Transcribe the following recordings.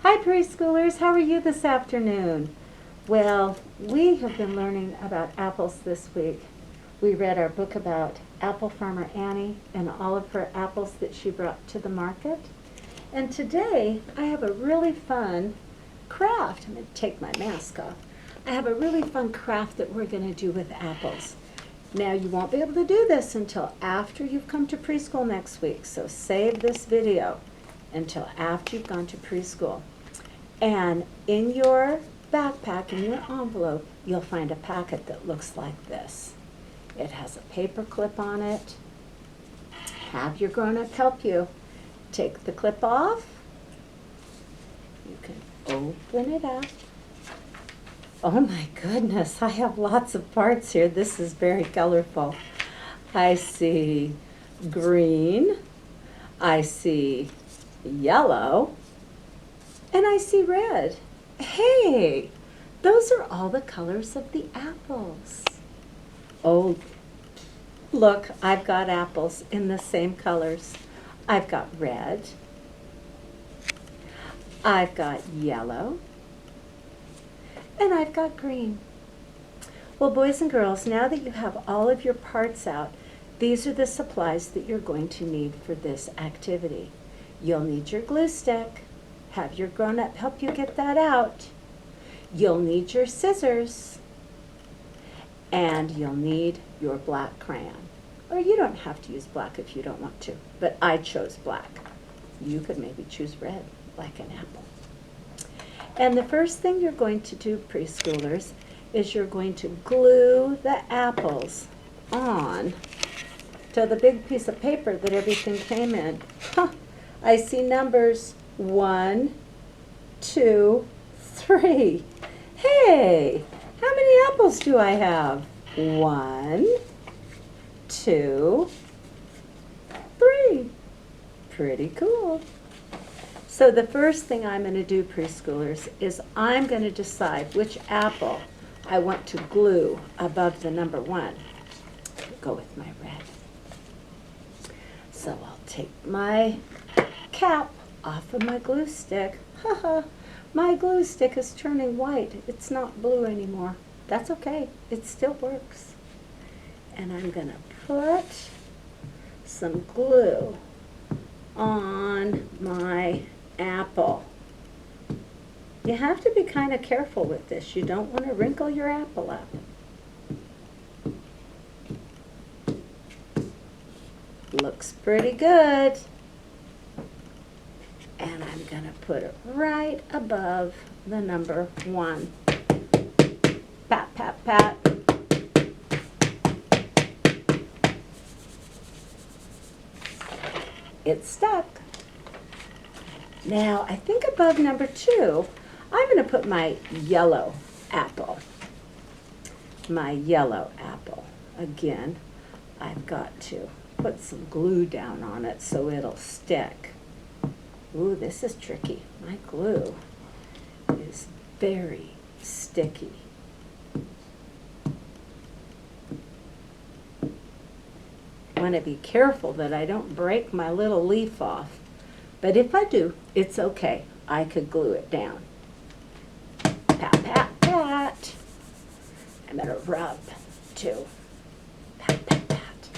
Hi preschoolers, how are you this afternoon? Well, we have been learning about apples this week. We read our book about apple farmer Annie and all of her apples that she brought to the market. And today I have a really fun craft. I'm going to take my mask off. I have a really fun craft that we're going to do with apples. Now you won't be able to do this until after you've come to preschool next week, so save this video until after you've gone to preschool. And in your backpack, in your envelope, you'll find a packet that looks like this. It has a paper clip on it. Have your grown-up help you. Take the clip off. You can open it up. Oh my goodness, I have lots of parts here. This is very colorful. I see green. I see yellow. And I see red. Hey, those are all the colors of the apples. Oh, look, I've got apples in the same colors. I've got red. I've got yellow. And I've got green. Well, boys and girls, now that you have all of your parts out, these are the supplies that you're going to need for this activity. You'll need your glue stick. Have your grown-up help you get that out. You'll need your scissors. And you'll need your black crayon. Or you don't have to use black if you don't want to, but I chose black. You could maybe choose red, like an apple. And the first thing you're going to do, preschoolers, is you're going to glue the apples on to the big piece of paper that everything came in. Huh, I see numbers 1, 2, 3. Hey, how many apples do I have? 1, 2, 3. Pretty cool. So the first thing I'm going to do, preschoolers, is I'm going to decide which apple I want to glue above the number 1. Go with my red. So I'll take my cap off of my glue stick. Haha, my glue stick is turning white. It's not blue anymore. That's okay. It still works. And I'm going to put some glue on my apple. You have to be kind of careful with this. You don't want to wrinkle your apple up. Looks pretty good. And I'm going to put it right above the number 1. Pat, pat, pat. It's stuck. Now, I think above number 2, I'm going to put my yellow apple. My yellow apple. Again, I've got to put some glue down on it so it'll stick. Ooh, this is tricky. My glue is very sticky. I want to be careful that I don't break my little leaf off. But if I do, it's okay. I could glue it down. Pat, pat, pat. I'm going to rub, too. Pat, pat, pat.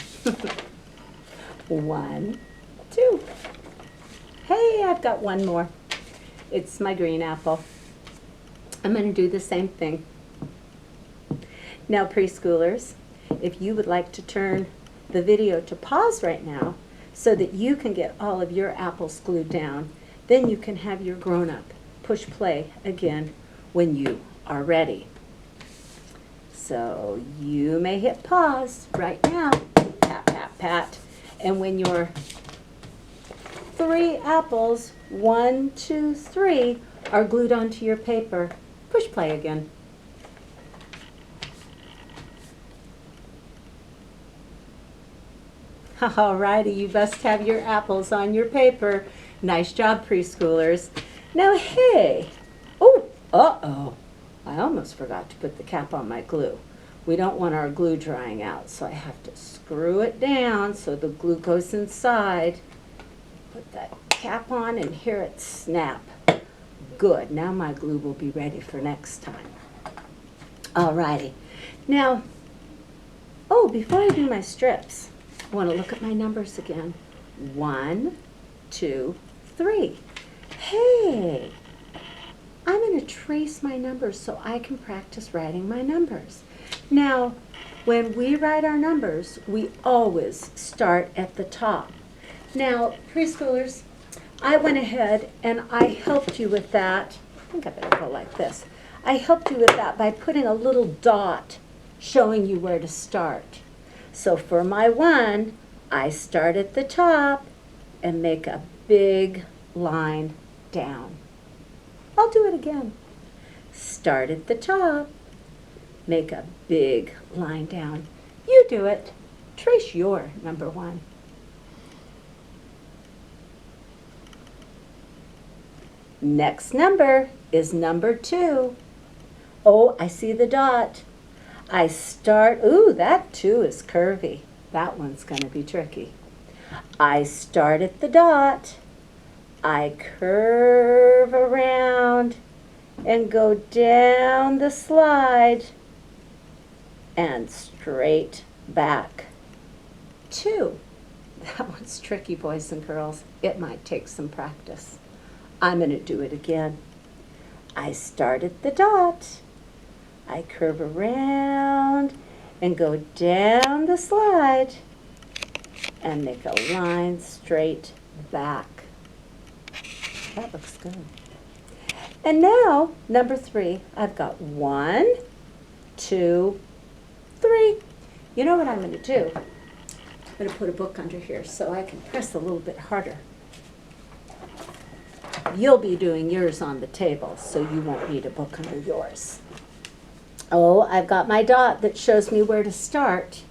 1, 2. Hey, I've got one more. It's my green apple. I'm going to do the same thing. Now, preschoolers, if you would like to turn the video to pause right now so that you can get all of your apples glued down, then you can have your grown-up push play again when you are ready. So you may hit pause right now. Pat, pat, pat. And when your 3 apples, 1, 2, 3, are glued onto your paper, push play again. Alrighty, you must have your apples on your paper. Nice job, preschoolers. Now, hey, oh, uh-oh, I almost forgot to put the cap on my glue. We don't want our glue drying out, so I have to screw it down so the glue goes inside. Put that cap on and hear it snap. Good, now my glue will be ready for next time. Alrighty. Now, before I do my strips, I want to look at my numbers again. 1, 2, 3. Hey, I'm going to trace my numbers so I can practice writing my numbers. Now, when we write our numbers, we always start at the top. Now, preschoolers, I went ahead and I helped you with that. I think I better go like this. I helped you with that by putting a little dot showing you where to start. So for my 1, I start at the top and make a big line down. I'll do it again. Start at the top, make a big line down. You do it. Trace your number 1. Next number is number 2. Oh, I see the dot. I start, that 2 is curvy. That one's going to be tricky. I start at the dot. I curve around and go down the slide and straight back. 2. That one's tricky, boys and girls. It might take some practice. I'm going to do it again. I start at the dot. I curve around and go down the slide and make a line straight back. That looks good. And now, number 3, I've got 1, 2, 3. You know what I'm going to do? I'm going to put a book under here so I can press a little bit harder. You'll be doing yours on the table, so you won't need a book under yours. Oh, I've got my dot that shows me where to start.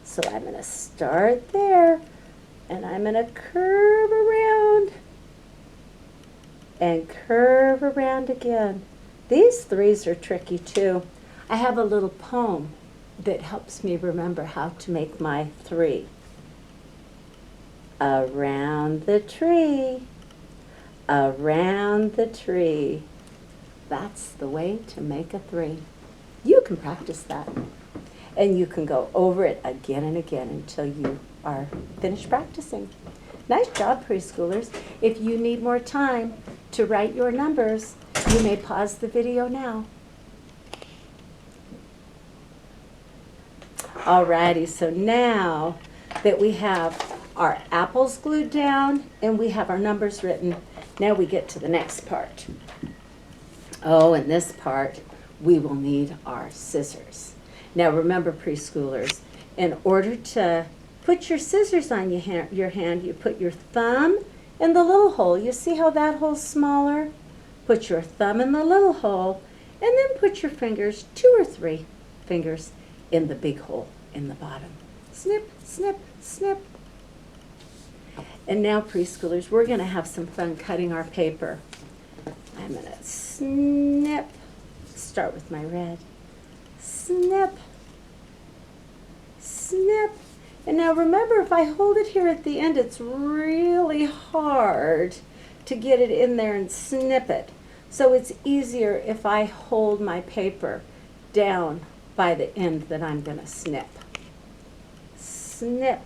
So I'm going to start there, and I'm going to curve around and curve around again. These 3s are tricky too. I have a little poem that helps me remember how to make my 3. Around the tree, around the tree. That's the way to make a 3. You can practice that. And you can go over it again and again until you are finished practicing. Nice job, preschoolers. If you need more time to write your numbers, you may pause the video now. Alrighty, so now that we have our apples glued down and we have our numbers written, now we get to the next part. Oh, in this part, we will need our scissors. Now remember, preschoolers, in order to put your scissors on your hand, you put your thumb in the little hole. You see how that hole's smaller? Put your thumb in the little hole, and then put your fingers, 2 or 3 fingers, in the big hole in the bottom. Snip, snip, snip. And now, preschoolers, we're going to have some fun cutting our paper. I'm going to snip. Start with my red. Snip. Snip. And now remember, if I hold it here at the end, it's really hard to get it in there and snip it. So it's easier if I hold my paper down by the end that I'm going to snip. Snip.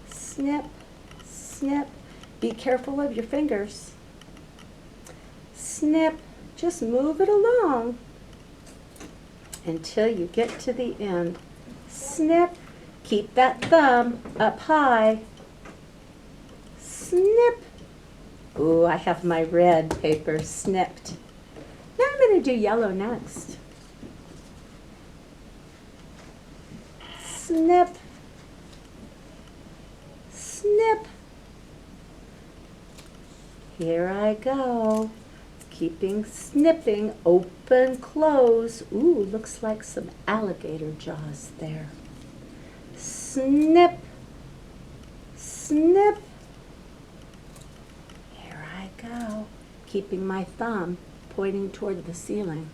Snip. Snip. Be careful of your fingers. Snip. Just move it along until you get to the end. Snip. Keep that thumb up high. Snip. Ooh, I have my red paper snipped. Now I'm going to do yellow next. Snip. Snip. Here I go. Keeping snipping, open, close. Ooh, looks like some alligator jaws there. Snip, snip. Here I go. Keeping my thumb pointing toward the ceiling.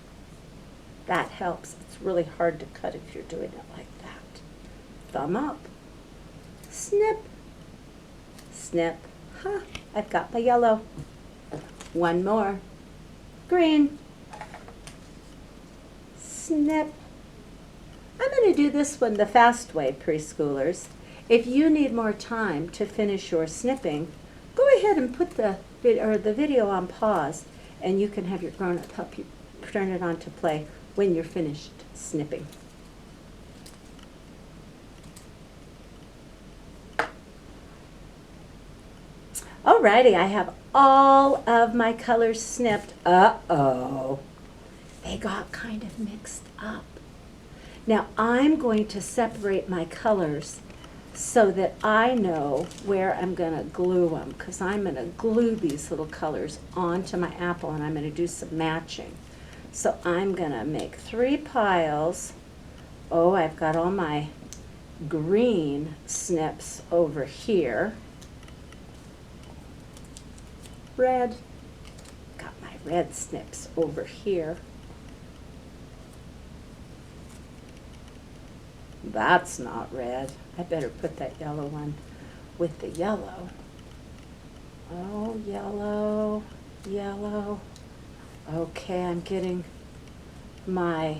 That helps. It's really hard to cut if you're doing it like that. Thumb up. Snip, snip. I've got my yellow. One more. Green. Snip. I'm going to do this one the fast way, preschoolers. If you need more time to finish your snipping, go ahead and put the video on pause, and you can have your grown-up help you turn it on to play when you're finished snipping. Alrighty, I have all of my colors snipped. Uh-oh, they got kind of mixed up. Now I'm going to separate my colors so that I know where I'm going to glue them, because I'm going to glue these little colors onto my apple, and I'm going to do some matching. So I'm going to make 3 piles. Oh, I've got all my green snips over here. Red. Got my red snips over here. That's not red. I better put that yellow one with the yellow. Oh, yellow, yellow. Okay, I'm getting my,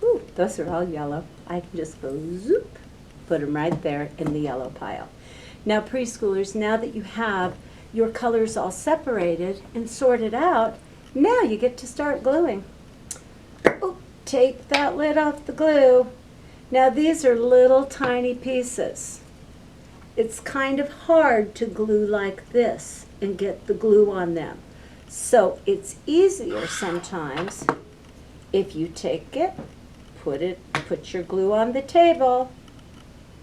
ooh, those are all yellow. I can just go zoop, put them right there in the yellow pile. Now, preschoolers, now that you have your colors all separated and sorted out, now you get to start gluing. Oh, take that lid off the glue. Now these are little tiny pieces. It's kind of hard to glue like this and get the glue on them. So it's easier sometimes if you take it, put your glue on the table,